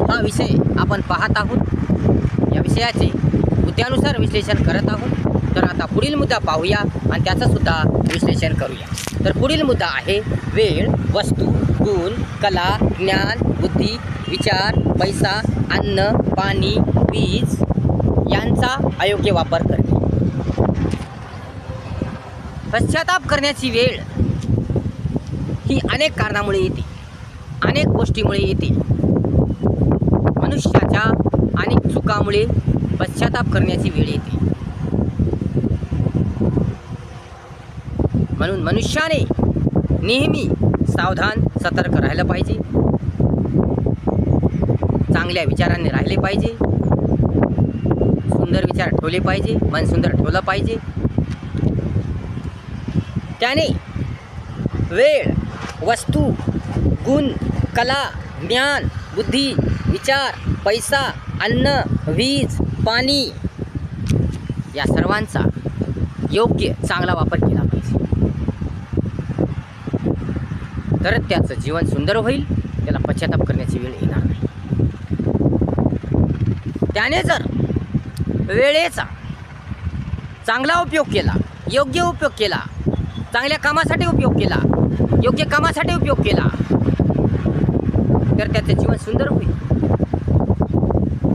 हा विषय आपण पाहत आहोत। या विषयाचे मुद्द्यानुसार विश्लेषण करत आहोत। तर आता पुढील मुद्दा पाहूया आणि त्याचं सुद्धा विश्लेषण करूया। तर पुढील मुद्दा आहे वेळ, वस्तू, गुण, कला, ज्ञान, बुद्धी, विचार, पैसा, अन्न, पाणी, वीज यांचा अयोग्य वापर करणे। पश्चाताप करण्याची वेळ ही अनेक कारणामुळे येते, अनेक गोष्टीमुळे येते। मनुष्याच्या अनेक चुकामुळे पश्चाताप करण्याची वेळ येते। म्हणून मनुष्याने नेहमी सावधान, सतर्क राहिलं पाहिजे। चांगल्या विचारांनी राहिले पाहिजे, सुंदर विचार ठेवले पाहिजे, मन सुंदर ठेवलं पाहिजे। त्याने वेळ, वस्तू, गुण, कला, ज्ञान, बुद्धी, विचार, पैसा, अन्न, वीज, पाणी या सर्वांचा योग्य चांगला वापर केला पाहिजे। तरच त्याचं जीवन सुंदर होईल, त्याला पश्चाताप करण्याची वेळ येणार नाही। त्याने जर वेळेचा चांगला उपयोग केला, योग्य उपयोग केला, चांगल्या कामासाठी उपयोग केला, योग्य कामासाठी उपयोग केला, तर त्याचे जीवन सुंदर होईल।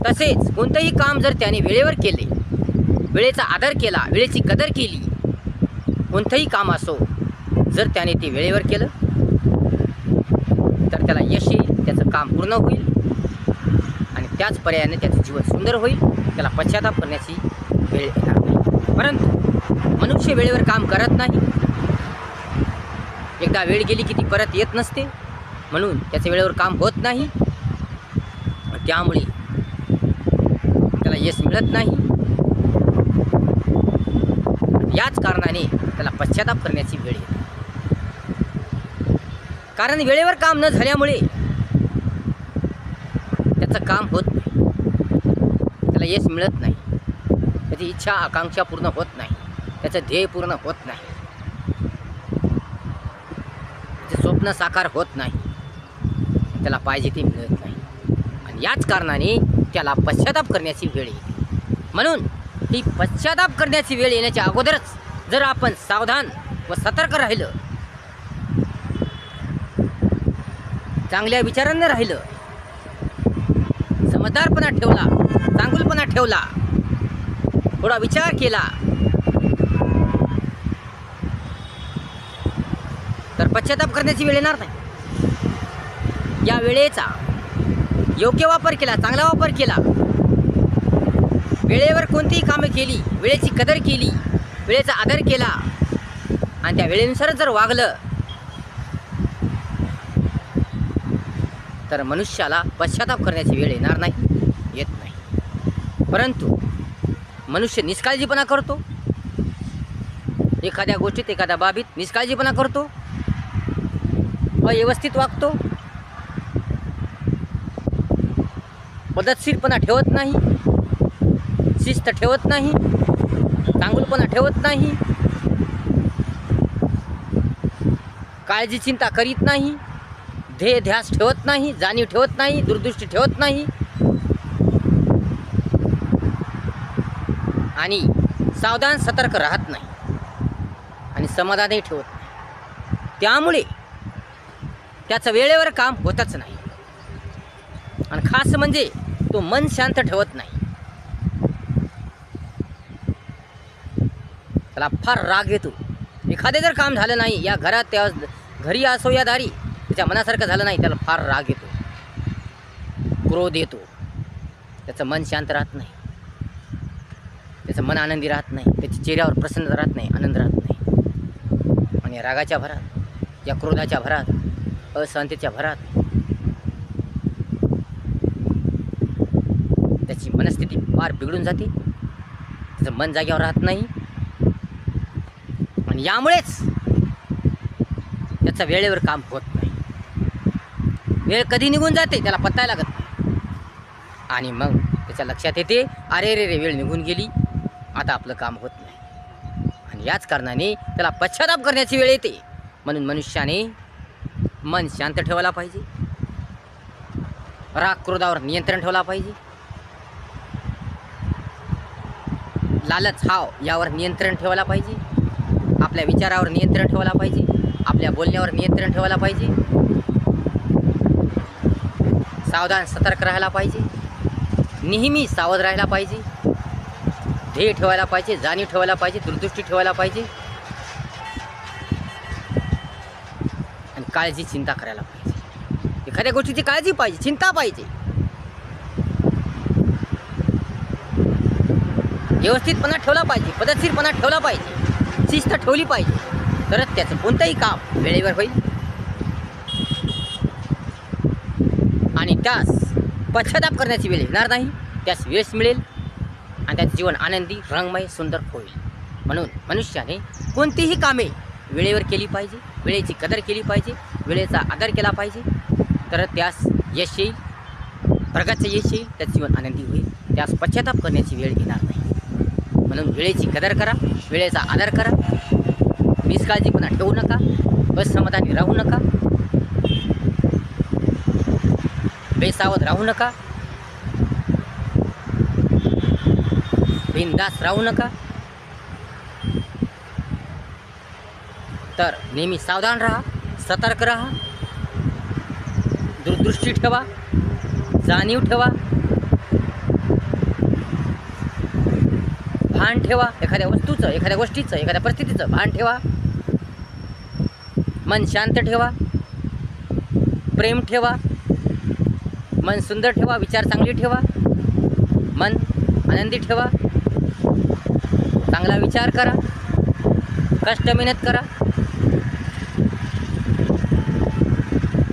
तसेच कोणतेही काम जर त्याने वेळेवर केले, वेळेचा आदर केला, वेळेची कदर केली, कोणतेही काम असो जर त्याने ते वेळेवर केलं तर त्याला यश येईल, त्याचं काम पूर्ण होईल आणि त्याच पर्यायाने त्याचं जीवन सुंदर होईल, त्याला पश्चाताप करण्याची वेळ येणार नाही। परंतु मनुष्य वेळेवर काम करत नाही, एकदा वेळ गेली की ती परत येत नसते, म्हणून त्याचं वेळेवर काम होत नाही, त्यामुळे त्याला यश मिळत नाही। याच कारणाने त्याला पश्चाताप करण्याची वेळ येते। कारण वेळेवर काम न झाल्यामुळे त्याचं काम होत नाही, त्याला यश मिळत नाही, त्याची इच्छा आकांक्षा पूर्ण होत नाही, त्याचं ध्येय पूर्ण होत नाही, त्याचे स्वप्न साकार होत नाही, त्याला पाहिजे ते मिळत नाही आणि याच कारणाने त्याला पश्चाताप करण्याची वेळ येते। म्हणून ही पश्चाताप करण्याची वेळ येण्याच्या अगोदरच जर आपण सावधान व सतर्क राहिलं, चांगल्या विचारांनी राहिलं, समजदारपणा ठेवला, चांगुलपणा ठेवला, थोडा विचार केला, तर पश्चाताप करण्याची वेळ येणार नाही। या वेळेचा योग्य वापर केला, चांगला वापर केला, वेळेवर कोणतीही कामे केली, वेळेची कदर केली, वेळेचा आदर केला आणि त्या वेळेनुसारच जर वागलं तर मनुष्याला पश्चाताप करण्याची वेळ येणार नाही, येत नाही। परंतु मनुष्य निष्काळजीपणा करतो, एखाद्या गोष्टीत, एखाद्या बाबीत निष्काळजीपणा करतो, अव्यवस्थित वागतो, पद्धतशीरपणा ठेवत नाही, शिस्त ठेवत नाही, चांगुलपणा ठेवत नाही, काळजी चिंता करीत नाही, ध्येय ध्यास ठेवत नाही, जाणीव ठेवत नाही, दूरदृष्टी ठेवत नाही आणि सावधान सतर्क राहत नाही आणि समाधानही ठेवत नाही, त्यामुळे त्याचं वेळेवर काम होतच नाही आणि खास म्हणजे तो मन शांत ठेवत नाही, त्याला फार राग येतो। एखादे जर काम झालं नाही या घरात, त्या घरी असो या दारी, त्याच्या मनासारखं झालं नाही, त्याला फार राग येतो, क्रोध येतो, त्याचं मन शांत राहत नाही, त्याचं मन आनंदी राहत नाही, त्याच्या चेहऱ्यावर प्रसन्नता राहत नाही, आनंद राहत नाही आणि या रागाच्या भरात, या क्रोधाच्या भरात, असहनतेच्या भरात त्याची मनस्थिती फार बिघडून जाते, त्याचं मन जागेवर राहत नाही आणि यामुळेच त्याचं वेळेवर काम होत नाही। वेळ कधी निघून जाते त्याला पत्ता लागत नाही आणि मग त्याच्या लक्षात येते, अरे रे रे, वेळ निघून गेली, आता आपलं काम होत नाही आणि याच कारणाने त्याला पश्चाताप करण्याची वेळ येते। म्हणून मनुष्याने मन शांत ठेवायला पाहिजे, राग क्रोधावर नियंत्रण ठेवला पाहिजे. लालच हाव यावर नियंत्रण ठेवायला पाहिजे. आपल्या विचारावर नियंत्रण ठेवायला पाहिजे. आपल्या बोलण्यावर नियंत्रण ठेवायला पाहिजे. सावधान सतर्क राहायला पाहिजे. नेहमी सावध राहायला पाहिजे. ध्येय ठेवायला पाहिजे. जाणीव ठेवायला पाहिजे. दूरदृष्टी ठेवायला पाहिजे. आणि काळजी चिंता करायला पाहिजे. एखाद्या गोष्टीची काळजी पाहिजे, चिंता पाहिजे. व्यवस्थितपणा ठेवला पाहिजे. पद्धतशीरपणा ठेवला पाहिजे. शिस्त ठेवली पाहिजे. तरच त्याचं कोणतंही काम वेळेवर होईल आणि त्यास पश्चाताप करण्याची वेळ येणार नाही. त्यास यश मिळेल आणि त्याचे जीवन आनंदी, रंगमय, सुंदर होईल. म्हणून मनुष्याने कोणतीही कामे वेळेवर केली पाहिजे. वेळेची कदर केली पाहिजे. वेळेचा आदर केला पाहिजे. तर त्यास यश येईल, प्रगतीचं यश येईल. त्याचे जीवन आनंदी होईल. त्यास पश्चाताप करण्याची वेळ येणार नाही. म्हणून वेळेची कदर करा. वेळेचा आदर करा. निष्काळजीपणा ठेवू नका. असमाधानी राहू नका. बेसावध राहू नका. बिनधास्त राहू नका. तर नेहमी सावधान राहा. सतर्क राहा. दूरदृष्टी ठेवा. जाणीव ठेवा. भान ठेवा. एखाद्या वस्तूचं, एखाद्या गोष्टीचं, एखाद्या परिस्थितीचं भान ठेवा. मन शांत ठेवा. प्रेम ठेवा. मन सुंदर ठेवा. विचार चांगले ठेवा. मन आनंदी ठेवा. चांगला विचार करा. कष्ट मेहनत करा.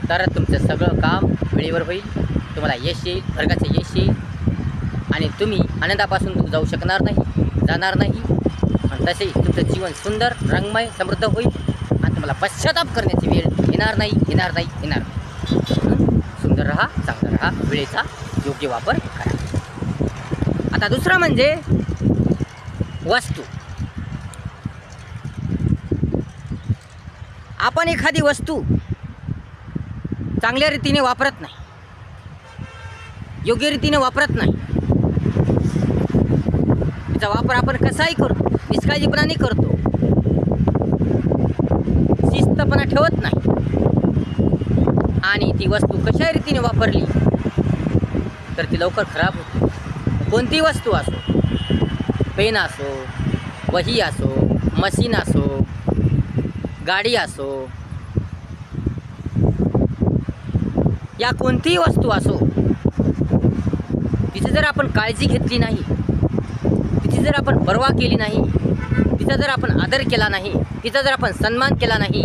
तर तुमचं सगळं काम वेळेवर होईल. तुम्हाला यश येईल. वर्गाचं यश येईल. आणि तुम्ही आनंदापासून दूर जाऊ शकणार नाही, जाणार नाही. आणि तसे तुमचं जीवन सुंदर, रंगमय, समृद्ध होईल. आणि तुम्हाला पश्चाताप करण्याची वेळ येणार नाही, येणार नाही, येणार नाही. सुंदर राहा, चांगलं राहा. वेळेचा योग्य वापर करा. आता दुसरं म्हणजे वस्तू. आपण एखादी वस्तू चांगल्या रीतीने वापरत नाही, योग्य रीतीने वापरत नाही. तिचा वापर आपण कसाही करतो, निष्काळजीपणाने करतो, शिस्तपणा ठेवत नाही. आणि ती वस्तू कशा रीतीने वापरली तर ती लवकर खराब होते. कोणतीही वस्तू असो, पेन असो, वही असो, मशीन असो, गाडी असो, या कोणतीही वस्तू असो, तिची जर आपण काळजी घेतली नाही, तिची जर आपण पर्वा केली नाही, तिचा जर आपण आदर केला नाही, तिचा जर आपण सन्मान केला नाही,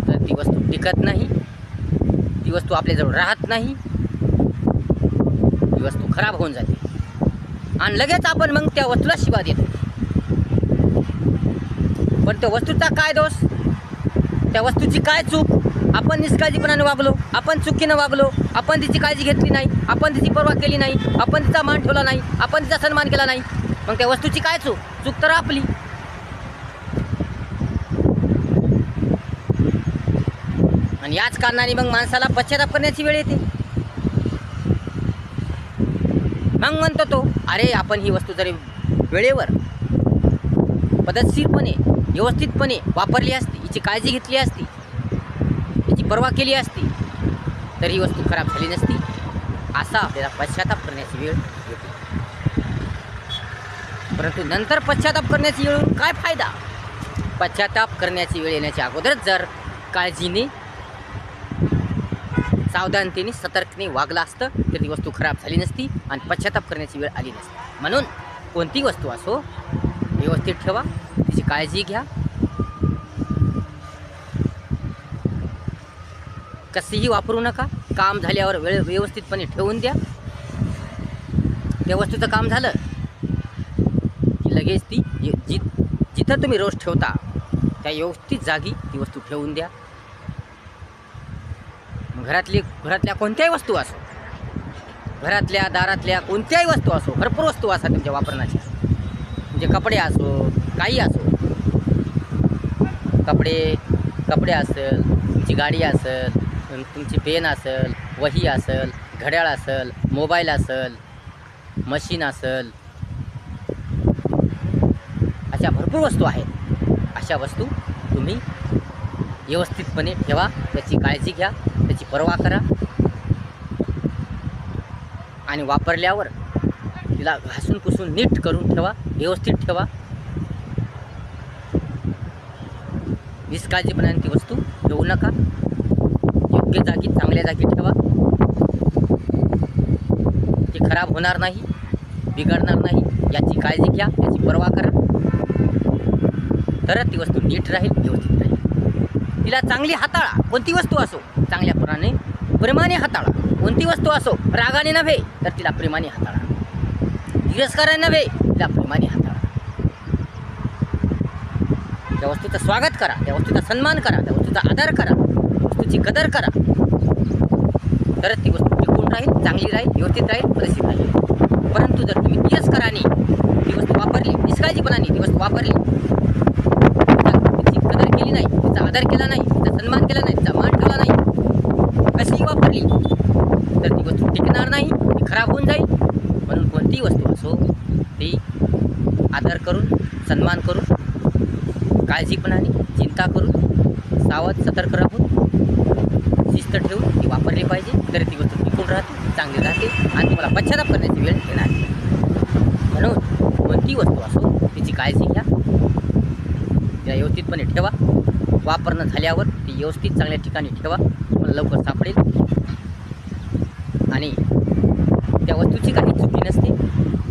तर ती वस्तू टिकत नाही. ती वस्तू आपल्याजवळ राहत नाही. ती वस्तू खराब होऊन जाते. आणि लगेच आपण मग त्या वस्तूला शिवा देतो. पण त्या वस्तूचा काय दोष, त्या वस्तूची काय चूक? आपण निष्काळजीपणाने वागलो, आपण चुकीनं वागलो, आपण तिची काळजी घेतली नाही, आपण तिची पर्वा केली नाही, आपण तिचा मान ठेवला नाही, आपण तिचा सन्मान केला नाही. मग त्या वस्तूची काय चूक? चूक तर आपली. आणि याच कारणाने मग माणसाला पश्चाताप करण्याची वेळ येते. मग म्हणतो तो, अरे आपण ही वस्तू जरी वेळेवर, पद्धतशीरपणे, व्यवस्थितपणे वापरली असती, हिची काळजी घेतली असती, हिची पर्वा केली असती, तर ही वस्तू खराब झाली नसती. असा आपल्याला पश्चाताप करण्याची वेळ येते. परंतु नंतर पश्चाताप करण्याची वेळ येऊन काय फायदा? पश्चाताप करण्याची वेळ येण्याच्या अगोदरच जर काळजीने, सावधानतेने, सतर्कतेने वागला असतं तर ती वस्तू खराब झाली नसती आणि पश्चाताप करण्याची वेळ आली नसती. म्हणून कोणती वस्तू असो, व्यवस्थित ठेवा, तिची काळजी घ्या. कशीही वापरू नका. काम झाल्यावर वेळ व्यवस्थितपणे ठेवून द्या. त्या वस्तूचं काम झालं की लगेच ती जिथं तुम्ही रोज ठेवता त्या व्यवस्थित जागी ती वस्तू ठेवून द्या. घरातल्या कोणत्याही वस्तू असो, घरातल्या दारातल्या कोणत्याही वस्तू असो, भरपूर वस्तू असतात तुमच्या वापरण्याच्या. म्हणजे कपडे असो, काही असो, कपडे असेल, तुमची गाडी असेल, तुमची पेन असेल, वही असेल, घड्याळ असेल, मोबाईल असेल, मशीन असेल, अशा भरपूर वस्तू आहेत. अशा वस्तू तुम्ही व्यवस्थितपणे ठेवा, त्याची काळजी घ्या, त्याची पर्वा करा आणि वापरल्यावर तिला घासून पुसून नीट करून ठेवा, व्यवस्थित ठेवा. निष्काळजीपणाने ती वस्तू ठेवू नका. योग्य जागी, चांगल्या जागी ठेवा. ती खराब होणार नाही, बिघडणार नाही याची काळजी घ्या, याची पर्वा करा. तरच ती वस्तू नीट राहील, व्यवस्थित राहील. तिला चांगली हाताळा. कोणती वस्तू असो चांगल्या प्रेमाने हाताळा. कोणती वस्तू असो रागाने नव्हे तर तिला प्रेमाने हाताळा. तिरस्काराने नव्हे तिला प्रेमाने हाताळा. त्या वस्तूचं स्वागत करा, त्या वस्तूचा सन्मान करा, त्या वस्तूचा आदर करा, त्या वस्तूची कदर करा. तरच ती वस्तू टिकून राहील, चांगली राहील, व्यवस्थित राहील, परिस्थिती राहील. परंतु जर तुम्ही तिरस्काराने ती वस्तू वापरली, निष्काळजीपणाने ती वस्तू वापरली, तिची कदर केली नाही, तिचा आदर केला नाही, तिचा सन्मान केला नाही, तिचा मान ठेवला नाही, कशी वापरली तर ती वस्तू टिकणार नाही, ती खराब होऊन जाईल. म्हणून कोणतीही वस्तू असो ती आदर करून, सन्मान करून, काळजीपणाने, चिंता करून, सावध सतर्क राहून, शिस्त ठेवून ती वापरली पाहिजे. तरी ती वस्तू टिकून राहते, चांगली राहते आणि तुम्हाला पश्चाताप करण्याची वेळ येणार नाही. म्हणून कोणतीही वस्तू असो तिची काळजी घ्या, तिला व्यवस्थितपणे ठेवा. वापरणं झाल्यावर ती व्यवस्थित चांगल्या ठिकाणी ठेवा, तुम्हाला लवकर सापडेल. आणि त्या वस्तूची काही चुकी नसते,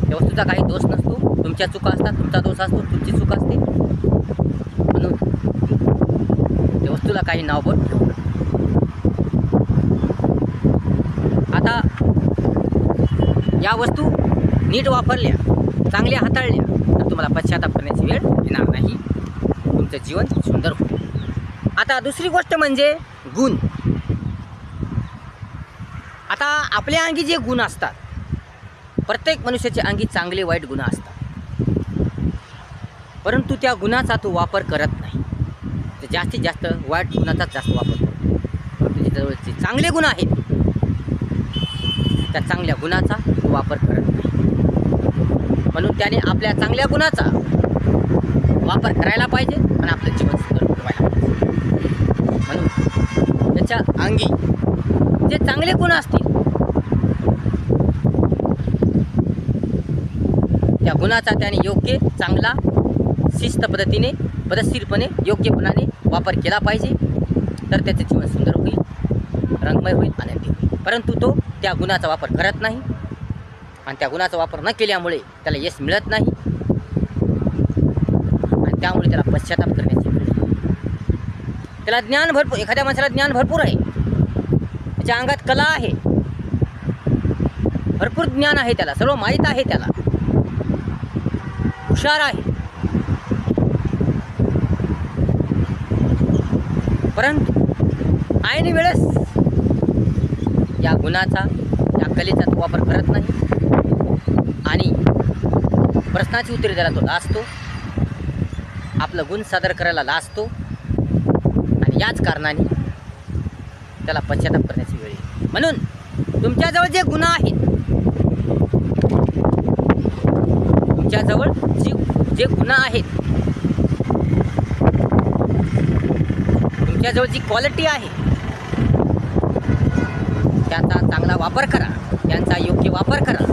त्या वस्तूचा काही दोष नसतो. तुमच्या चुका असतात, तुमचा दोष असतो, तुमची चूक असते. म्हणून त्या वस्तूला काही नाव पण ठेवू नका. आता या वस्तू नीट वापरल्या, चांगल्या हाताळल्या तर तुम्हाला पश्चाताप करण्याची वेळ येणार नाही, तुमचं जीवन सुंदर होईल. आता दुसरी गोष्ट म्हणजे गुण. आता आपल्या अंगी जे गुण असतात, प्रत्येक मनुष्याच्या अंगी चांगले वाईट गुण असतात, परंतु त्या गुणाचा तो वापर करत नाही. तर जास्तीत जास्त वाईट गुणाचाच जास्त वापर करतो. परंतु जवळचे चांगले गुण आहेत त्या चांगल्या गुणाचा तो वापर करत नाही. म्हणून त्याने आपल्या चांगल्या गुणाचा वापर करायला पाहिजे आणि आपलं जीवन सुंदर ठेवायला पाहिजे. म्हणून त्याच्या अंगी जे चांगले गुण असतील त्या गुणाचा त्याने योग्य, चांगला, शिस्त पद्धतीने, पद्धतशीरपणे, योग्यपणाने वापर केला पाहिजे. तर त्याचे जीवन सुंदर होईल, रंगमय होईल, आनंदी होईल. परंतु तो त्या गुणाचा वापर करत नाही आणि त्या गुणाचा वापर न केल्यामुळे त्याला यश मिळत नाही आणि त्यामुळे त्याला पश्चाताप करण्याची वेळ येते. त्याला ज्ञान भरपूर, एखाद्या माणसाला ज्ञान भरपूर आहे, त्याच्या अंगात कला आहे, भरपूर ज्ञान आहे, त्याला सर्व माहीत आहे, त्याला हुशार आहे, परंतु ऐन वेळेस या गुणाचा, या कलेचा तो वापर करत नाही आणि प्रश्नाची उत्तरे द्यायला तो लाजतो, आपलं गुण सादर करायला लाजतो आणि याच कारणाने त्याला पश्चाताप करण्याची वेळ येते. म्हणून तुमच्याजवळ जे गुण आहेत, तुमच्याजवळ जे गुण आहेत, तुमच्याजवळ जी क्वालिटी आहे त्याचा चांगला वापर करा, त्यांचा योग्य वापर करा,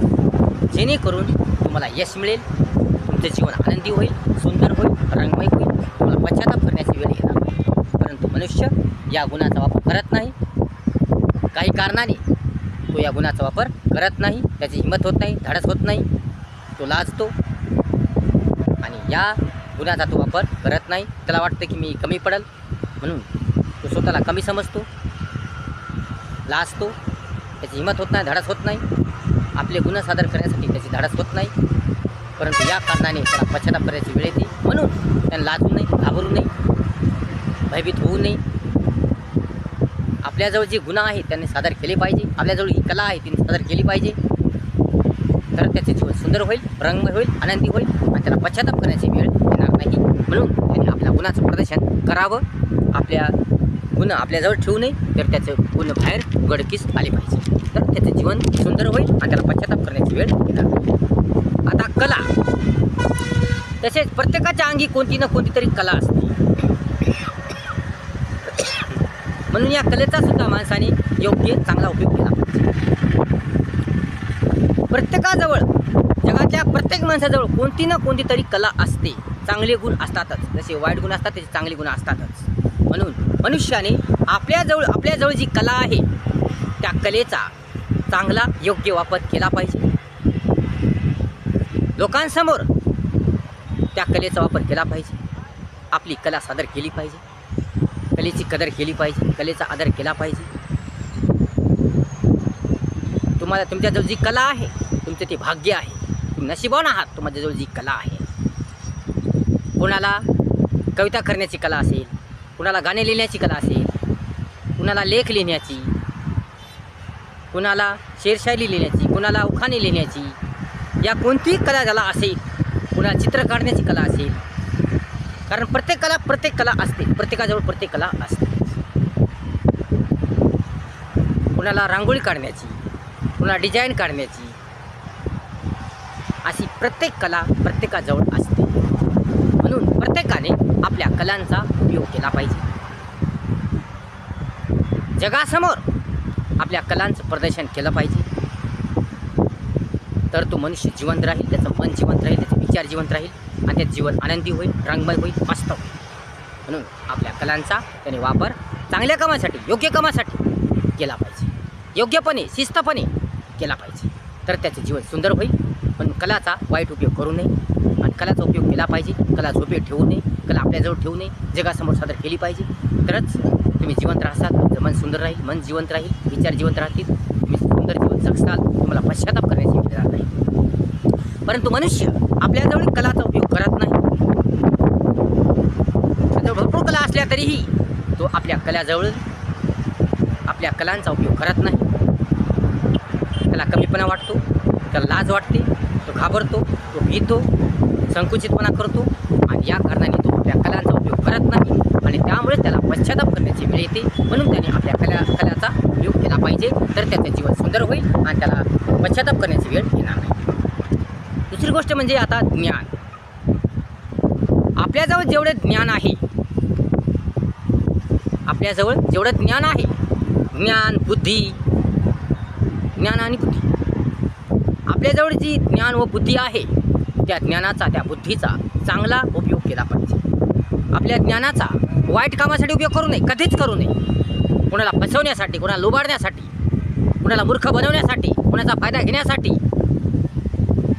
जेणेकरून तुम्हाला यश मिळेल, तुमचं जीवन आनंदी होईल, सुंदर होईल, रंगमय होईल, तुम्हाला पश्चाताप करण्याची वेळ येणार नाही. परंतु मनुष्य या गुणाचा वापर करत नाही, काही कारणाने तो या गुणाचा वापर करत नाही, त्याची हिंमत होत नाही, धाडस होत नाही, तो लाजतो आणि या गुणाचा तो वापर करत नाही. त्याला वाटतं की मी कमी पडेल म्हणून तो स्वतःला कमी समजतो, लाजतो, त्याची हिंमत होत नाही, धाडस होत नाही, आपले गुण सादर करण्यासाठी त्याची धाडस होत नाही. परंतु या कारणाने त्याला पश्चाताप करण्याची वेळ येते. म्हणून त्यांना लाजू नये, घाबरू नये, भयभीत होऊ नये. आपल्याजवळ जे गुण आहेत त्यांनी सादर केले पाहिजे, आपल्याजवळ ही कला आहे तिने सादर केली पाहिजे. तर त्याचे जीवन सुंदर होईल, रंगमय होईल, आनंदी होईल आणि त्याला पश्चाताप करण्याची वेळ येणार नाही. म्हणून त्याने आपल्या गुणाचं प्रदर्शन करावं, आपल्या गुण आपल्याजवळ ठेवू नये, तर त्याचं गुण बाहेर उघडकीस आले पाहिजे, तर त्याचं जीवन सुंदर होईल आणि त्याला पश्चाताप करण्याची वेळ येणार नाही. आता कला, तसेच प्रत्येकाच्या अंगी कोणती ना कोणती तरी कला असते. म्हणून या कलेचा सुद्धा माणसाने योग्य चांगला उपयोग केला पाहिजे. प्रत्येकाजवळ, जगातल्या प्रत्येक माणसाजवळ कोणती ना कोणती तरी कला असते. चांगले गुण असतातच, जसे वाईट गुण असतात त्याचे चांगले गुण असतातच. म्हणून मनुष्याने आपल्याजवळ जी कला आहे त्या कलेचा चांगला योग्य वापर केला पाहिजे. लोकांसमोर त्या कलेचा वापर केला पाहिजे. आपली कला सादर केली पाहिजे. कलेची कदर केली पाहिजे. कलेचा आदर केला पाहिजे. तुमच्याजवळ जी कला आहे, तुमचं ते भाग्य आहे. तुम्ही नशिबान आहात, तुमच्याजवळ जी कला आहे. कोणाला कविता करण्याची कला असेल, कुणाला गाणे लिहिण्याची कला असेल, कुणाला लेख लिहिण्याची, कुणाला शेरशायरी लिहिण्याची, कुणाला उखाणे लिहिण्याची, या कोणतीही कला ज्याला असेल, कुणाला चित्र काढण्याची कला असेल. कारण प्रत्येक कला असते. प्रत्येकाजवळ प्रत्येक कला असते. कुणाला रांगोळी काढण्याची, कुणाला डिझाईन काढण्याची, अशी प्रत्येक कला प्रत्येकाजवळ असते. म्हणून प्रत्येकाने आपल्या कलांचा उपयोग केला पाहिजे. जगासमोर आपल्या कलांचं प्रदर्शन केलं पाहिजे, तर तो मनुष्य जिवंत राहील, त्याचं मन जिवंत राहील, त्याचे विचार जिवंत राहील आणि त्याचं जीवन आनंदी होईल, रंगमय होईल, मस्त होईल. म्हणून आपल्या कलांचा त्याने वापर चांगल्या कामासाठी, योग्य कामासाठी केला पाहिजे. योग्यपणे, शिस्तपणे केला पाहिजे, तर त्याचे जीवन सुंदर होईल. पण कलाचा वाईट उपयोग करू नये आणि कलाचा उपयोग केला पाहिजे. कला झोपे ठेवू नये, कला आपल्याजवळ ठेवू नये, जगासमोर सादर केली पाहिजे. तरच तुम्ही जिवंत राहसाल, तुमचं मन सुंदर राहील, मन जिवंत राहील, विचार जिवंत राहतील, तुम्ही सुंदर जीवन जगसाल, तुम्हाला पश्चाताप करण्याची वेळ येणार नाही. परंतु मनुष्य आपल्याजवळ कलाचा उपयोग करत नाही. त्याजवळ भरपूर कला असल्या तरीही तो आपल्या कलांचा उपयोग करत नाही. त्याला कमीपणा वाटतो, त्याला लाज वाटते, तो घाबरतो, तो भीतो, संकुचितपणा करतो आणि या कारणाने तो आपल्या कलांचा उपयोग करत नाही आणि त्यामुळे त्याला पश्चाताप करण्याची वेळ येते. म्हणून त्याने आपल्या कलाचा उपयोग केला पाहिजे, तर त्याचे जीवन सुंदर होईल आणि त्याला पश्चाताप करण्याची वेळ येणार नाही. दुसरी गोष्ट म्हणजे आता ज्ञान. आपल्याजवळ जेवढे ज्ञान आहे, आपल्याजवळ जेवढं ज्ञान आहे, ज्ञान आणि बुद्धी, आपल्याजवळ जी ज्ञान व बुद्धी आहे त्या ज्ञानाचा, त्या बुद्धीचा चांगला उपयोग केला पाहिजे. आपल्या ज्ञानाचा वाईट कामासाठी उपयोग करू नये, कधीच करू नये. कोणाला फसवण्यासाठी, कोणाला लुबाडण्यासाठी, कोणाला मूर्ख बनवण्यासाठी, कोणाचा फायदा घेण्यासाठी,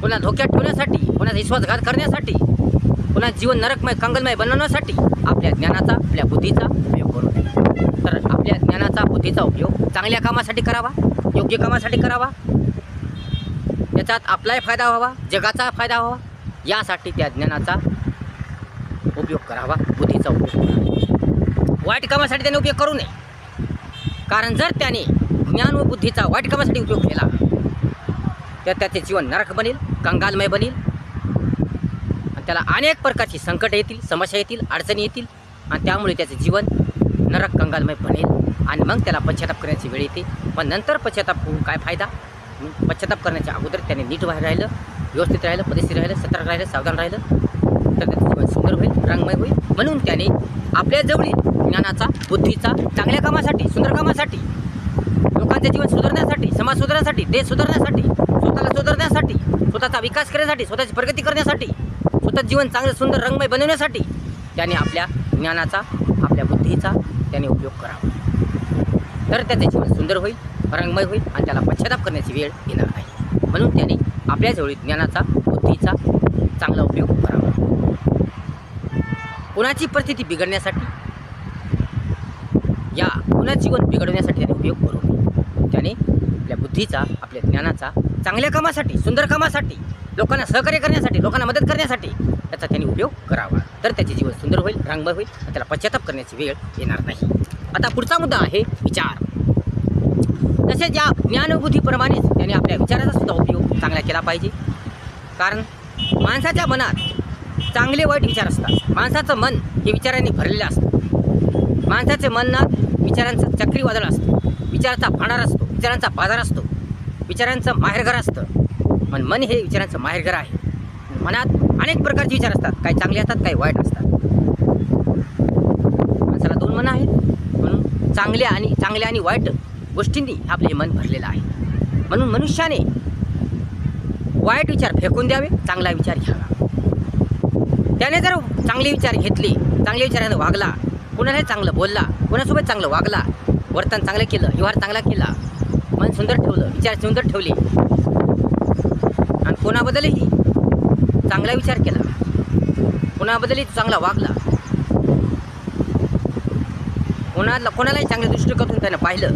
कोणाला धोक्यात ठेवण्यासाठी, कोणाचा विश्वासघात करण्यासाठी, कोणाचं जीवन नरकमय, कंगलमय बनवण्यासाठी आपल्या ज्ञानाचा, आपल्या बुद्धीचा उपयोग करू नये. तर आपल्या ज्ञानाचा, बुद्धीचा उपयोग चांगल्या कामासाठी करावा, योग्य कामासाठी करावा, त्याच्यात आपलाही फायदा व्हावा, जगाचा फायदा व्हावा, यासाठी त्या ज्ञानाचा उपयोग करावा, बुद्धीचा उपयोग करावा. वाईट कामासाठी त्याने उपयोग करू नये. कारण जर त्याने ज्ञान व बुद्धीचा वाईट कामासाठी उपयोग केला तर त्याचे जीवन नरक बनेल, कंगालमय बनेल आणि त्याला अनेक प्रकारची संकट येतील, समस्या येतील, अडचणी येतील आणि त्यामुळे त्याचे जीवन नरक कंगालमय बनेल आणि मग त्याला पश्चाताप करण्याची वेळ येते. पण नंतर पश्चाताप होऊन काय फायदा? पश्चाताप करण्याच्या अगोदर त्याने नीट बाहेर राहिलं, व्यवस्थित राहिलं, पद्धतशीर राहिलं, सतर्क राहिलं, सावधान राहिलं, तर त्याचं जीवन सुंदर होईल, रंगमय होईल. म्हणून त्याने आपल्याजवळील ज्ञानाचा, बुद्धीचा चांगल्या कामासाठी, सुंदर कामासाठी, लोकांचे जीवन सुधारण्यासाठी, समाज सुधारण्यासाठी, देश सुधारण्यासाठी, स्वतःला सुधारण्यासाठी, स्वतःचा विकास करण्यासाठी, स्वतःची प्रगती करण्यासाठी, स्वतःचं जीवन चांगलं, सुंदर, रंगमय बनवण्यासाठी त्याने आपल्या ज्ञानाचा, आपल्या बुद्धीचा त्याने उपयोग करावा. तर त्याचे जीवन सुंदर होईल, रंगमय होईल आणि त्याला पश्चाताप करण्याची वेळ येणार नाही. म्हणून त्याने आपल्याजवळ ज्ञानाचा, बुद्धीचा चांगला उपयोग करावा. कुणाची परिस्थिती बिघडण्यासाठी या कुणाचं जीवन बिघडवण्यासाठी त्याने उपयोग करू नये. त्याने आपल्या बुद्धीचा, आपल्या ज्ञानाचा चांगल्या कामासाठी, सुंदर कामासाठी, लोकांना सहकार्य करण्यासाठी, लोकांना मदत करण्यासाठी त्याचा त्याने उपयोग करावा. तर त्याचे जीवन सुंदर होईल, रंगमय होईल आणि त्याला पश्चाताप करण्याची वेळ येणार नाही. आता पुढचा मुद्दा आहे विचार. तसेच या ज्ञानबुद्धीप्रमाणेच त्याने आपल्या विचाराचा सुद्धा उपयोग चांगला केला पाहिजे. कारण माणसाच्या मनात चांगले वाईट विचार असतात. माणसाचं मन हे विचारांनी भरलेलं असतं. माणसाच्या मनात विचारांचं चक्रीवादळ असतं, विचारांचा भांडार असतो, विचारांचा बाजार असतो, विचारांचं माहेरघर असतं. मन हे विचारांचं माहेरघर आहे. मनात अनेक प्रकारचे विचार असतात, काही चांगले असतात, काही वाईट असतात. माणसाला 2 मन आहेत, म्हणून चांगल्या आणि वाईट गोष्टींनी आपले हे मन भरलेलं आहे. म्हणून मनुष्याने वाईट विचार फेकून द्यावे, चांगला विचार घ्यावा. त्याने जर चांगले विचार घेतले, चांगल्या विचाराने वागला, कोणालाही चांगलं बोलला, कोणासोबत चांगलं वागला, वर्तन चांगलं केलं, व्यवहार चांगला केला, मन सुंदर ठेवलं, विचार सुंदर ठेवले आणि कोणाबद्दलही चांगला विचार केला, कोणाबद्दलही चांगला वागला, कोणालाही चांगल्या दृष्टिकोनातून त्यानं पाहिलं,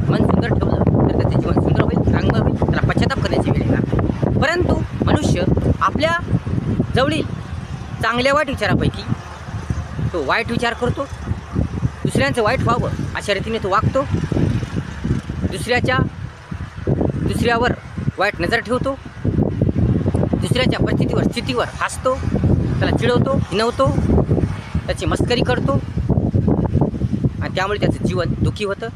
मन सुंदर ठेवलं, तर त्याचे जीवन सुंदर होईल, रंगमय होईल, त्याला पश्चाताप करण्याची वेळ येणार नाही. परंतु मनुष्य आपल्या जवळील चांगल्या वाईट विचारापैकी तो वाईट विचार करतो, दुसऱ्यांचं वाईट व्हावं अशा रीतीने तो वागतो, दुसऱ्यावर वाईट नजर ठेवतो, दुसऱ्याच्या परिस्थितीवर स्थितीवर हसतो, त्याला चिडवतो, हिणवतो, त्याची मस्करी करतो आणि त्यामुळे त्याचं जीवन दुःखी होतं,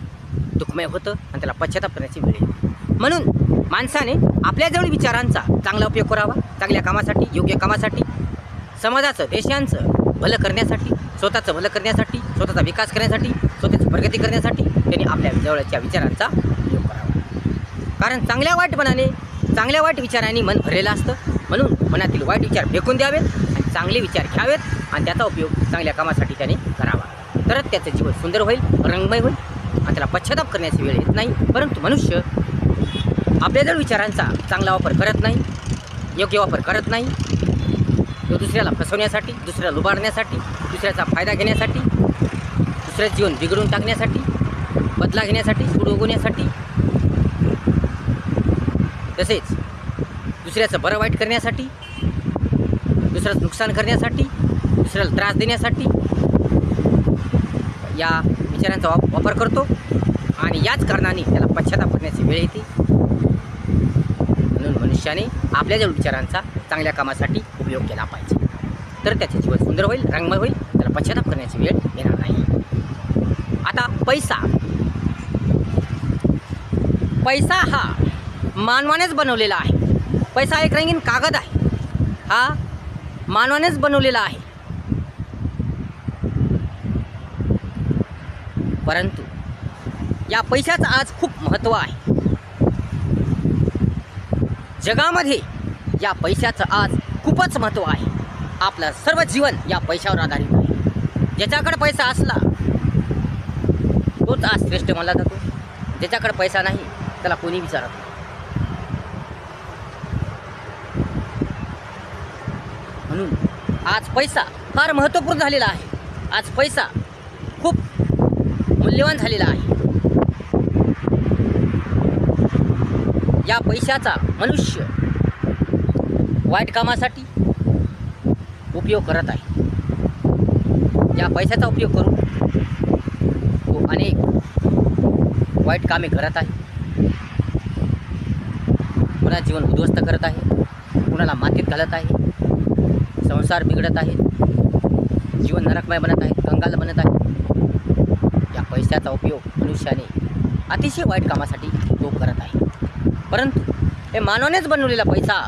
दुःखमय होतं आणि त्याला पश्चाताप करण्याची वेळ येते. म्हणून माणसाने आपल्याजवळ विचारांचा चांगला उपयोग करावा, चांगल्या कामासाठी, योग्य कामासाठी, समाजाचं, देशांचं भलं करण्यासाठी, स्वतःचं भलं करण्यासाठी, स्वतःचा विकास करण्यासाठी, स्वतःची प्रगती करण्यासाठी त्यांनी आपल्या जवळच्या विचारांचा उपयोग करावा. कारण चांगल्या वाईट विचारांनी मन भरलेलं असतं. म्हणून मनातील वाईट विचार फेकून द्यावेत आणि चांगले विचार घ्यावेत आणि त्याचा उपयोग चांगल्या कामासाठी त्याने करावा. तरच त्याचं जीवन सुंदर होईल, रंगमय होईल आणि त्याला पश्चाताप करण्याची वेळ येत नाही. परंतु मनुष्य आपल्याजवळ विचारांचा चांगला वापर करत नाही, योग्य वापर करत नाही. तो दुसऱ्याला फसवण्यासाठी, दुसऱ्याला लुबाडण्यासाठी, दुसऱ्याचा फायदा घेण्यासाठी, दुसऱ्याचं जीवन बिघडून टाकण्यासाठी, बदला घेण्यासाठी, सूड उगवण्यासाठी, तसेच दुसऱ्याचं बरं वाईट करण्यासाठी, दुसऱ्याचं नुकसान करण्यासाठी, दुसऱ्याला त्रास देण्यासाठी या विचारांचा वापर करतो आणि याच कारणाने त्याला पश्चाताप करण्याची वेळ येते. म्हणून मनुष्याने आपल्याजवळ विचारांचा चांगल्या कामासाठी उपयोग केला पाहिजे, तर त्याचे जीवन सुंदर होईल, रंगमय होईल, त्याला पश्चाताप करण्याची वेळ येणार नाही. आता पैसा हा मानवानेच बनवलेला आहे. पैसा एक रंगीन कागद आहे, हा मानवानेच बनवलेला आहे. परंतु या पैशाचं आज खूप महत्त्व आहे. जगामध्ये या पैशाचं आज खूपच महत्त्व आहे. आपलं सर्व जीवन या पैशावर आधारित आहे. ज्याच्याकडे पैसा असला तोच आज श्रेष्ठ मानला जातो. ज्याच्याकडे पैसा नाही त्याला कोणी विचारत नाही. म्हणून आज पैसा फार महत्त्वपूर्ण झालेला आहे. आज पैसा खूप मूल्यवान झालेला आहे. या पैशाचा मनुष्य वाईट कामासाठी उपयोग करत आहे. या पैशाचा उपयोग करून तो अनेक वाईट कामे करत आहे. कुणा जीवन उद्ध्वस्त करत आहे, कुणाला मातीत घालत आहे, संसार बिघडत आहे, जीवन नरकमय बनत आहे, कंगाल बनत आहे. या पैशाचा उपयोग मनुष्याने अतिशय वाईट कामासाठी तो करत आहे. परंतु हे मानवानेच बनवलेला पैसा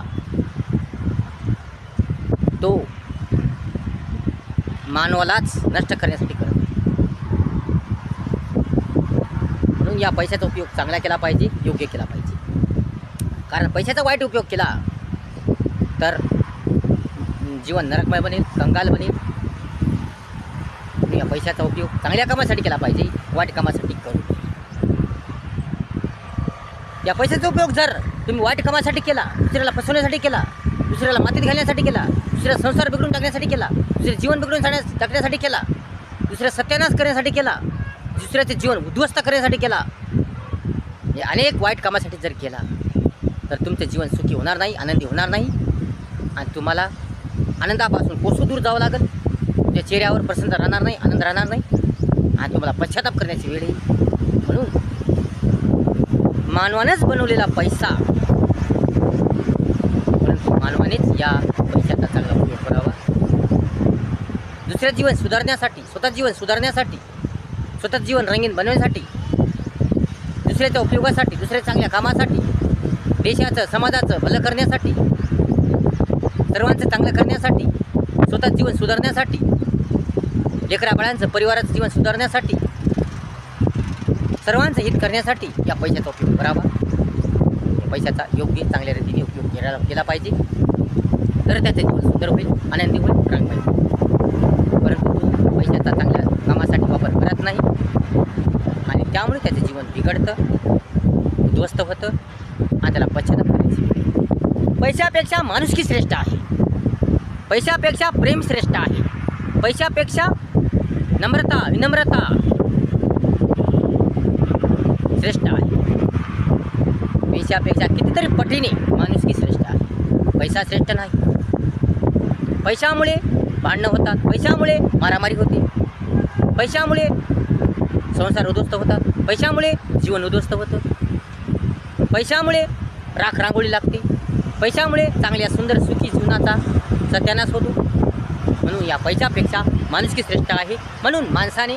तो मानवालाच नष्ट करण्यासाठी करत आहे. म्हणून या पैशाचा उपयोग चांगला केला पाहिजे, योग्य केला पाहिजे. कारण पैशाचा वाईट उपयोग केला तर जीवन नरकमय बनेल, कंगाल बनेल. या पैशाचा उपयोग चांगल्या कामासाठी केला पाहिजे, वाईट कामासाठी करू. या पैशाचा उपयोग जर तुम्ही वाईट कामासाठी केला, दुसऱ्याला फसवण्यासाठी केला, दुसऱ्याला मातीत घालण्यासाठी केला, दुसऱ्या संसार बिघडून टाकण्यासाठी केला, दुसरे जीवन बिघडून टाकण्यासाठी केला, दुसऱ्या सत्यानाश करण्यासाठी केला, दुसऱ्याचे जीवन उद्ध्वस्त करण्यासाठी केला, हे अनेक वाईट कामासाठी जर केला तर तुमचं जीवन सुखी होणार नाही, आनंदी होणार नाही आणि तुम्हाला आनंदापासून कोसो दूर जावं लागेल. तुमच्या चेहऱ्यावर प्रसन्न राहणार नाही, आनंद राहणार नाही आणि तुम्हाला पश्चाताप करण्याची वेळ येईल. म्हणून मानवानेच बनवलेला पैसा, परंतु मानवानेच या पैशाचा चांगला उपयोग करावा. दुसऱ्या जीवन सुधारण्यासाठी, स्वतः जीवन सुधारण्यासाठी स्वतःचं जीवन रंगीन बनवण्यासाठी, दुसऱ्याच्या उपयोगासाठी, दुसऱ्या चांगल्या कामासाठी, देशाचं समाजाचं भलं करण्यासाठी, सर्वांचं चांगलं करण्यासाठी, स्वतःचं जीवन सुधारण्यासाठी, लेकरा बाळांचं परिवाराचं जीवन सुधारण्यासाठी, सर्वांचं हित करण्यासाठी या पैशाचा उपयोग करावा. या पैशाचा योग्य चांगल्या रीतीने उपयोग केला पाहिजे. तर त्याचं जीवन सुंदर होईल, आनंदी होईल, रंगमय होईल. परंतु तो पैशाचा चांगल्या कामासाठी वापर करत नाही आणि त्यामुळे त्याचं जीवन बिघडतं, उद्ध्वस्त होतं आणि त्याला पश्चाताप करायचं. पैशापेक्षा माणुसकी श्रेष्ठ आहे, पैशापेक्षा प्रेम श्रेष्ठ आहे, पैशापेक्षा नम्रता विनम्रता श्रेष्ठ आहे. पैशापेक्षा कितीतरी पटीने माणुसकी श्रेष्ठ आहे. पैसा श्रेष्ठ नाही. पैशामुळे भांडणं होतात, पैशामुळे मारामारी होते, पैशामुळे संसार उद्ध्वस्त होतात, पैशामुळे जीवन उद्ध्वस्त होतं, पैशामुळे राख रांगोळी लागते, पैशामुळे चांगल्या सुंदर सुखी जीवनाचा सत्यानाश होतो. म्हणून या पैशापेक्षा माणुसकी श्रेष्ठ आहे. म्हणून माणसाने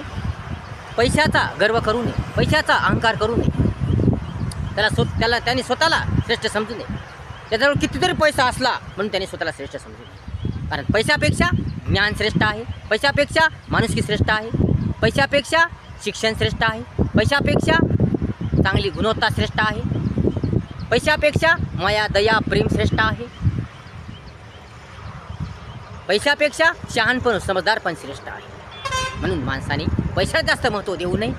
पैशाचा गर्व करू नये, पैशाचा अहंकार करू नये. त्याने स्वतःला श्रेष्ठ समजू नये. त्याच्याजवळ कितीतरी पैसा असला म्हणून त्याने स्वतःला श्रेष्ठ समजू नये. कारण पैशापेक्षा ज्ञान श्रेष्ठ आहे, पैशापेक्षा माणुसकी श्रेष्ठ आहे, पैशापेक्षा शिक्षण श्रेष्ठ आहे, पैशापेक्षा चांगली गुणवत्ता श्रेष्ठ आहे, पैशापेक्षा माया दया प्रेम श्रेष्ठ आहे, पैशापेक्षा शहाणपण समजदारपण श्रेष्ठ आहे. म्हणून माणसाने पैशाला जास्त महत्त्व देऊ नये.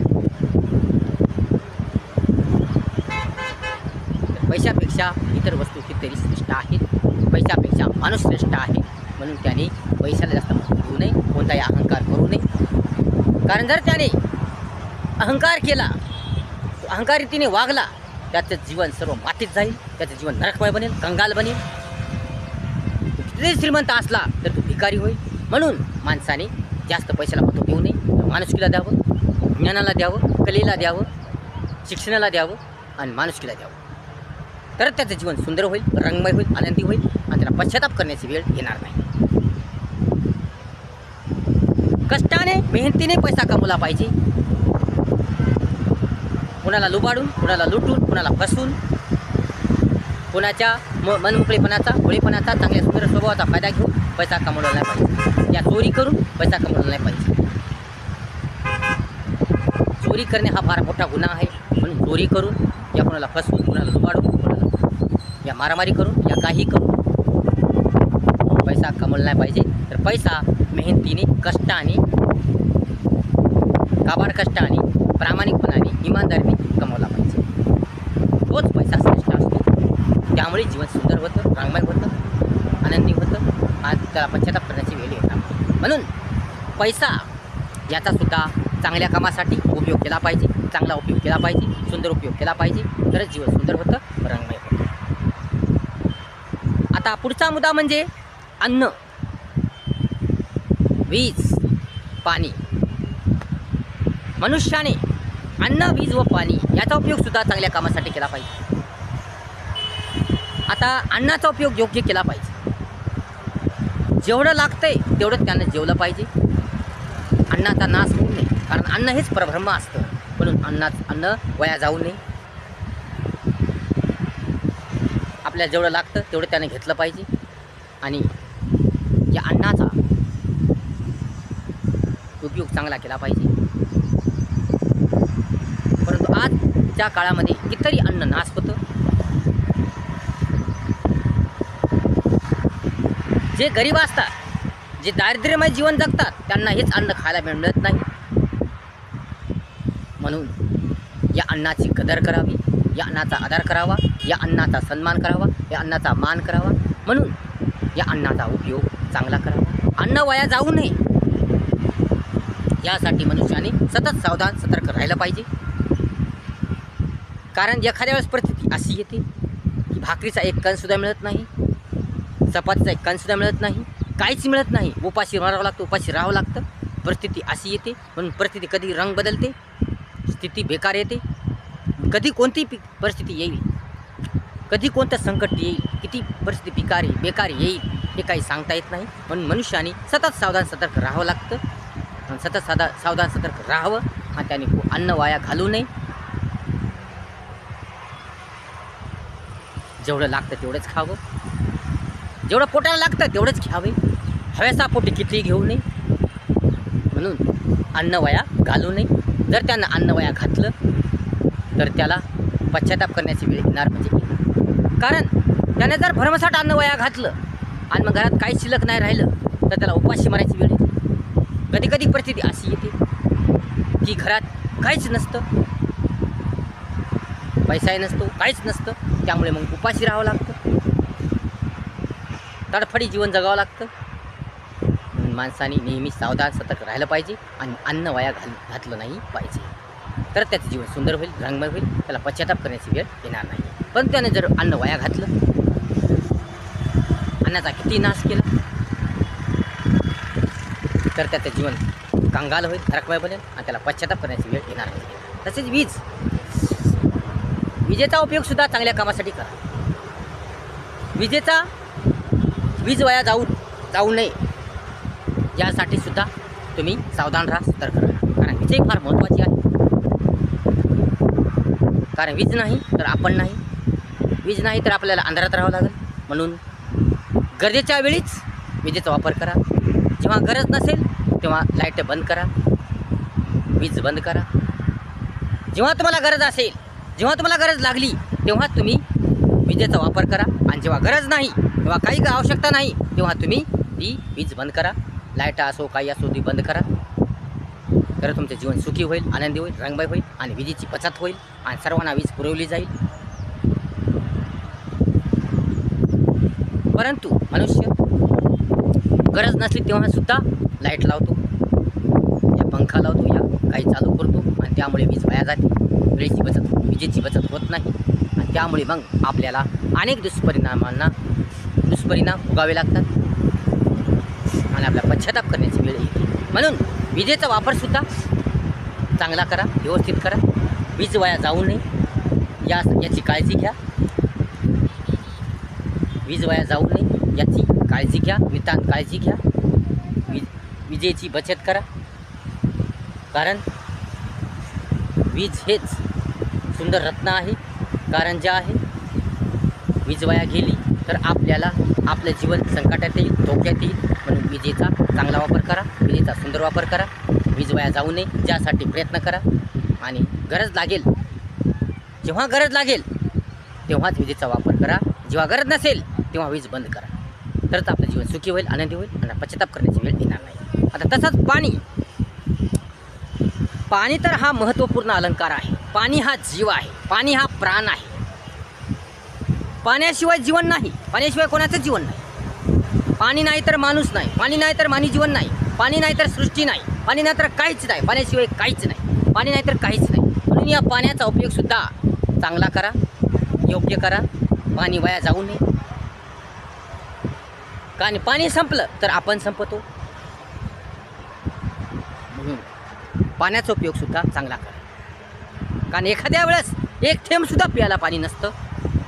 पैशापेक्षा इतर वस्तू कितीतरी श्रेष्ठ आहेत, पैशापेक्षा माणूस श्रेष्ठ आहे. म्हणून त्याने पैशाला जास्त महत्त्व देऊ नये, कोणताही अहंकार करू नये. कारण जर त्याने अहंकार केला, अहंकारीतीने वागला, त्याचं जीवन सर्व मातीत जाईल, त्याचं जीवन नरकमय बनेल, कंगाल बनेल. कितीतरी श्रीमंत असला तर तो भिकारी होईल. म्हणून माणसाने जास्त पैशाला महत्त्व देऊ नये, माणुसकीला द्यावं, ज्ञानाला द्यावं, कलेला द्यावं, शिक्षणाला द्यावं आणि माणुसकीला द्यावं. तर त्याचं जीवन सुंदर होईल, रंगमय होईल, आनंदी होईल आणि त्याला पश्चाताप करण्याची वेळ येणार नाही. कष्टाने मेहनतीने पैसा कमवला पाहिजे. कुणाला लुबाडून, कुणाला लुटून, कुणाला फसवून, कुणाच्या मनमोकळेपणाचा, भोळेपणाचा, चांगल्या सुंदर स्वभावाचा फायदा घेऊन पैसा कमवला नाही पाहिजे. या चोरी करून पैसा कमवला नाही पाहिजे. चोरी करणे हा फार मोठा गुन्हा आहे. म्हणून चोरी करून, या कोणाला फसवून, कुणाला लुबाडून, कुणाला या मारामारी करून, या काही करून पैसा कमवला नाही पाहिजे. तर पैसा मेहनतीने, कष्टाने, काबाड कष्टाने, प्रामाणिकपणाने, इमानदारीने कमवला पाहिजे. तोच पैसा श्रेष्ठ असतो. त्यामुळे जीवन सुंदर होतं, रंगमय होतं, आनंदी होतं आणि त्याला पश्चाताप करण्याची वेळ येणार. म्हणून पैसा याचा सुद्धा चांगल्या कामासाठी उपयोग केला पाहिजे, चांगला उपयोग केला पाहिजे, सुंदर उपयोग केला पाहिजे. तरच जीवन सुंदर होतं, रंगमय होतं. आता पुढचा मुद्दा म्हणजे अन्न, वीज, पाणी. मनुष्याने अन्न, वीज व पाणी याचा उपयोग सुद्धा चांगल्या कामासाठी केला पाहिजे. आता अन्नाचा उपयोग योग्य केला पाहिजे. जेवढं लागतंय तेवढं त्यानं जेवलं पाहिजे. अन्नाचा नाश होऊ नये, कारण अन्न हेच परब्रह्म असतं. म्हणून अन्न वाया जाऊ नये. आपल्याला जेवढं लागतं तेवढं त्याने घेतलं पाहिजे आणि या अन्नाचा उपयोग चांगला केला पाहिजे. परंतु आजच्या काळामध्ये कितीतरी अन्न नाश होतं. जे गरीब असतात, जे दारिद्र्यमय जीवन जगतात, त्यांना हेच अन्न खायला मिळत नाही. म्हणून या अन्नाची कदर करावी, या अन्नाचा आदर करावा, या अन्नाचा सन्मान करावा, या अन्नाचा मान करावा. म्हणून या अन्नाचा उपयोग चांगला करावा. अन्न वाया जाऊ नये यासाठी मनुष्याने सतत सावधान सतर्क राहिलं पाहिजे. कारण एखाद्या वेळेस परिस्थिती अशी येते की भाकरीचा एक कणसुद्धा मिळत नाही, चपातीचा एक कणसुद्धा मिळत नाही, काहीच मिळत नाही. उपाशी मारावं लागतं, उपाशी राहावं लागतं. परिस्थिती अशी येते. म्हणून परिस्थिती कधी रंग बदलते, स्थिती बेकार येते. कधी कोणती परिस्थिती येईल, कधी कोणतं संकट येईल, किती परिस्थिती बेकार येईल हे काही सांगता येत नाही. म्हणून मनुष्याने सतत सावधान सतर्क राहावं लागतं. सतत सावधान सतर्क राहावं आणि त्याने अन्न वाया घालू नये. जेवढं लागतं तेवढंच खावं, जेवढं पोटाला लागतं तेवढंच घ्यावे, हव्यासा पोटी कितीही घेऊ नये. म्हणून अन्न वाया घालू नये. जर त्यानं अन्न वाया घातलं तर त्याला पश्चाताप करण्याची वेळ येणार म्हणजे येणार. कारण त्याने जर भरमसाठ अन्न वाया घातलं आणि मग घरात काही शिल्लक नाही राहिलं तर त्याला उपाशी मारायची वेळ येते. कधी कधी परिस्थिती अशी येते की घरात काहीच नसतं, पैसाही नसतो, काहीच नसतं, त्यामुळे मग उपाशी राहावं लागतं, तडफडी जीवन जगावं लागतं. म्हणून माणसाने नेहमी सावधान सतर्क राहिलं पाहिजे आणि अन्न वाया घातलं नाही पाहिजे. तर त्याचं जीवन सुंदर होईल, रंगमय होईल, त्याला पश्चाताप करण्याची वेळ येणार नाही. पण त्याने जर अन्न वाया घातलं, अन्नाचा किती नाश केला तर त्याचं जीवन कंगाल होईल, नरकमय बनेल आणि त्याला पश्चाताप करण्याची वेळ येणार नाही. तसेच विजेचा उपयोगसुद्धा चांगल्या कामासाठी करा. वीज वाया जाऊ नये यासाठी सुद्धा तुम्ही सावधान राहा, सतर्क राहा. कारण वीज फार महत्त्वाची आहे. कारण वीज नाही तर आपण नाही, वीज नाही तर आपल्याला अंधारात राहावं लागेल. म्हणून गरजेच्या वेळीच विजेचा वापर करा. जेव्हा गरज नसेल तेव्हा लाईट बंद करा, वीज बंद करा. जेव्हा तुम्हाला गरज असेल, जेव्हा तुम्हाला गरज लागली तेव्हा तुम्ही विजेचा वापर करा. आणि जेव्हा गरज नाही, तेव्हा काही आवश्यकता नाही, तेव्हा तुम्ही ती वीज बंद करा. लाईट असो काही असो ती बंद करा. तर तुमचे जीवन सुखी होईल, आनंदी होईल, रंगमय होईल आणि विजेची बचत होईल आणि सर्वांना वीज पुरवली जाईल. परंतु मनुष्य गरज नसली तेव्हा सुद्धा लाईट लावतो, या पंखा लावतो, या काही चालू करतो आणि त्यामुळे वीज वाया जाते. विजेची बचत होत नाही आणि त्यामुळे मग आपल्याला अनेक दुष्परिणाम भोगावे लागतात आणि आपला पश्चाताप करण्याची वेळ येते. म्हणून विजेचा वापरसुद्धा चांगला करा, व्यवस्थित करा. वीज वाया जाऊ नये याची काळजी घ्या. वीज वाया जाऊ नये याची काळजी घ्या, नितांत काळजी घ्या. विजेची बचत करा. कारण वीज हेच सुंदर रत्न आहे, कारंजा आहे. वीज वाया गेली तर आपल्याला आपलं जीवन संकटात येईल, धोक्यात येईल. म्हणून विजेचा चांगला वापर करा, विजेचा सुंदर वापर करा. वीज वाया जाऊ नये यासाठी प्रयत्न करा. आणि गरज लागेल, जेव्हा गरज लागेल तेव्हाच विजेचा वापर करा. जेव्हा गरज नसेल तेव्हा वीज बंद करा. तरच आपलं जीवन सुखी होईल, आनंदी होईल आणि पश्चाताप करण्याची वेळ येणार नाही. आता तसंच पाणी तर हा महत्त्वपूर्ण अलंकार आहे. पाणी हा जीव आहे, पाणी हा प्राण आहे. पाण्याशिवाय जीवन नाही, पाण्याशिवाय कोणाचं जीवन नाही. पाणी नाही तर माणूस नाही, पाणी नाही तर मानवी जीवन नाही, पाणी नाही तर सृष्टी नाही, पाणी नाही तर काहीच नाही, पाण्याशिवाय काहीच नाही, पाणी नाही तर काहीच नाही. म्हणून या पाण्याचा उपयोगसुद्धा चांगला करा, योग्य करा. पाणी वाया जाऊ नये. कारण पाणी संपलं तर आपण संपतो. म्हणून पाण्याचा उपयोगसुद्धा चांगला करा. कारण एखाद्या वेळेस एक थेंबसुद्धा प्यायला पाणी नसतं,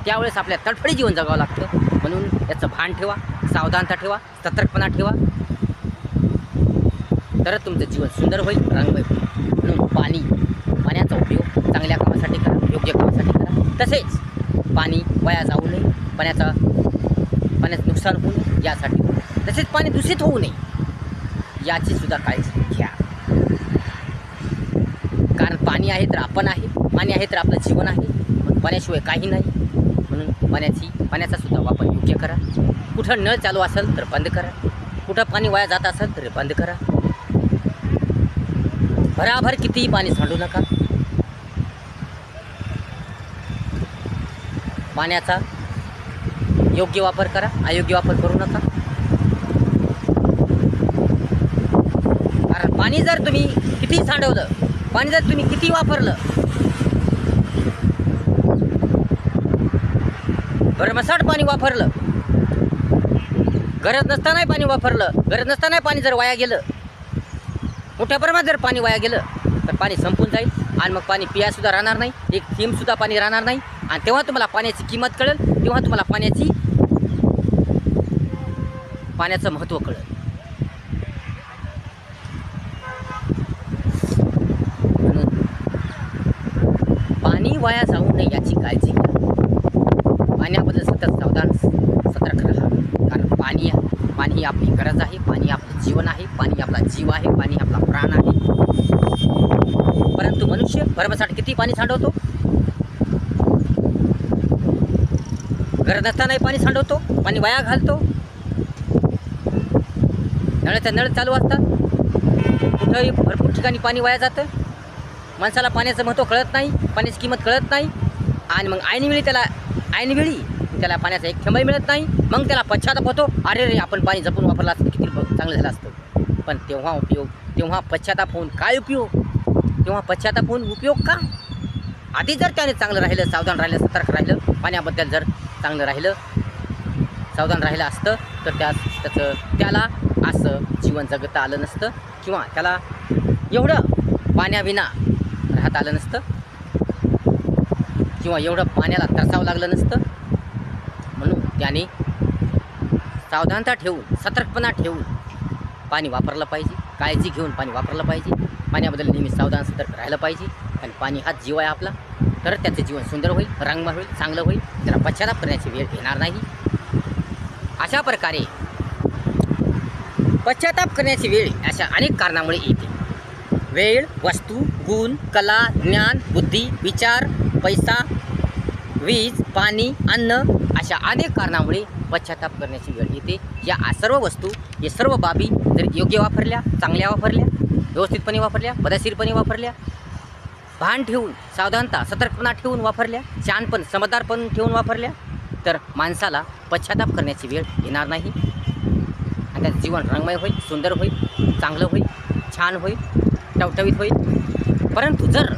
त्यावेळेस आपल्या तडफडी जीवन जगावं लागतं. म्हणून याचं भान ठेवा, सावधानता ठेवा, सतर्कपणा ठेवा. तरच तुमचं जीवन सुंदर होईल, रंगमय होईल. म्हणून पाण्याचा उपयोग चांगल्या कामासाठी करा, योग्य कामासाठी करा. तसेच पाणी वाया जाऊ नये, पाण्याचं नुकसान होऊ नये यासाठी. तसेच पाणी दूषित होऊ नये याची सुद्धा काळजी घ्या. कारण पाणी आहे तर आपण आहे, पाणी आहे तर आपलं जीवन आहे. पाण्याशिवाय काही नाही. म्हणून पाण्याचा सुद्धा वापर योग्य करा. कुठं नळ चालू असेल तर बंद करा, कुठं पाणी वाया जात असेल तर बंद करा. भराभर कितीही पाणी सांडू नका. पाण्याचा योग्य वापर करा, अयोग्य वापर करू नका. कारण पाणी जर तुम्ही किती सांडवलं, पाणी जर तुम्ही किती वापरलं, भरमसाठ पाणी वापरलं, गरज नसतानाही पाणी वापरलं, गरज नसतानाही पाणी जर वाया गेलं, मोठ्या प्रमाणात जर पाणी वाया गेलं तर पाणी संपून जाईल आणि मग पाणी पियासुद्धा राहणार नाही, एक थेंबसुद्धा पाणी राहणार नाही. आणि तेव्हा तुम्हाला पाण्याची किंमत कळेल, तेव्हा तुम्हाला पाण्याचं महत्त्व कळेल. म्हणून वाया जाऊ नये याची काळजी घ्या. पाण्याबद्दल सतत सावधान सतर्क राहा. कारण पाणी ही आपली गरज आहे, पाणी आपलं जीवन आहे, पाणी आपला जीव आहे, पाणी आपला प्राण आहे. परंतु मनुष्य भरमसाठ किती पाणी सांडवतो, गरज नसतानाही पाणी सांडवतो, पाणी वाया घालतो. नळाच्या नळ चालू असतात, कुठंही भरपूर ठिकाणी पाणी वाया जातं. माणसाला पाण्याचं महत्त्व कळत नाही, पाण्याची किंमत कळत नाही. आणि मग ऐनवेळी त्याला पाण्याचा एक थेंबही मिळत नाही. मग त्याला पश्चाताप होतो, अरे रे आपण पाणी जपून वापरलं असतं किती चांगलं झालं असतं. पण तेव्हा पश्चाताप होऊन काय उपयोग, तेव्हा पश्चाताप होऊन उपयोग का? आधी जर त्याने चांगलं राहिलं, सावधान राहिलं, सतर्क राहिलं, पाण्याबद्दल जर चांगलं राहिलं, सावधान राहिलं असतं तर त्याला असं जीवन जगता आलं नसतं, किंवा त्याला एवढं पाण्याविना राहता आलं नसतं, किंवा एवढं पाण्याला तरसावं लागलं नसतं. म्हणून त्याने सावधानता ठेवून, सतर्कपणा ठेवून पाणी वापरलं पाहिजे, काळजी घेऊन पाणी वापरलं पाहिजे. पाण्याबद्दल नेहमी सावधान सतर्क राहिलं पाहिजे. आणि पाणी हाच जीव आहे आपला, तर त्याचं जीवन सुंदर होईल, रंगमय होईल, चांगलं होईल. त्याला पश्चाताप करण्याची वेळ येणार नाही. अशा प्रकारे पश्चाताप करण्याची वेळ अशा अनेक कारणामुळे येते. वेळ, वस्तू, गुण, कला, ज्ञान, बुद्धी, विचार, पैसा, वीज, पाणी, अन्न अशा अनेक कारणामुळे पश्चाताप करण्याची वेळ येते. या सर्व वस्तू, या सर्व बाबी जर योग्य वापरल्या, चांगल्या वापरल्या, व्यवस्थितपणे वापरल्या, पद्धतशीरपणे वापरल्या, भान ठेवून, सावधानता, सतर्कपणा ठेवून वापरल्या, शहाणपण, समजदारपण ठेवून वापरल्या, तर माणसाला पश्चाताप करण्याची वेळ येणार नाही. आणि त्याचं जीवन रंगमय होईल, सुंदर होईल, चांगलं होईल, छान होईल, टवटवीत होईल. परंतु जर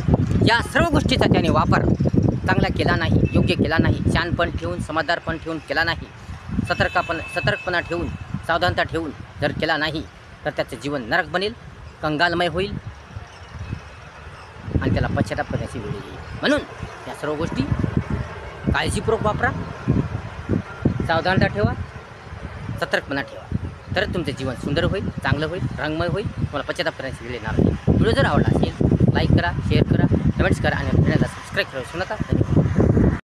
या सर्व गोष्टीचा त्याने वापर चांगला केला नाही, योग्य केला नाही, शहाणपण ठेवून, समजदारपण ठेवून केला नाही, सतर्कपणा ठेवून, सावधानता ठेवून जर केला नाही, तर त्याचं जीवन नरक बनेल, कंगालमय होईल आणि त्याला पश्चाताप करण्याची वेळ येईल. म्हणून या सर्व गोष्टी काळजीपूर्वक वापरा, सावधानता ठेवा, सतर्कपणा ठेवा, तर तुमचं जीवन सुंदर होईल, चांगलं होईल, रंगमय होईल. तुम्हाला पश्चाताप करण्याची वेळ येणार नाही. व्हिडिओ जर आवडला असेल लाईक करा, शेअर करा, कमेंट्स करा आणि चॅनलला सबस्क्राईब करा विसरू नका.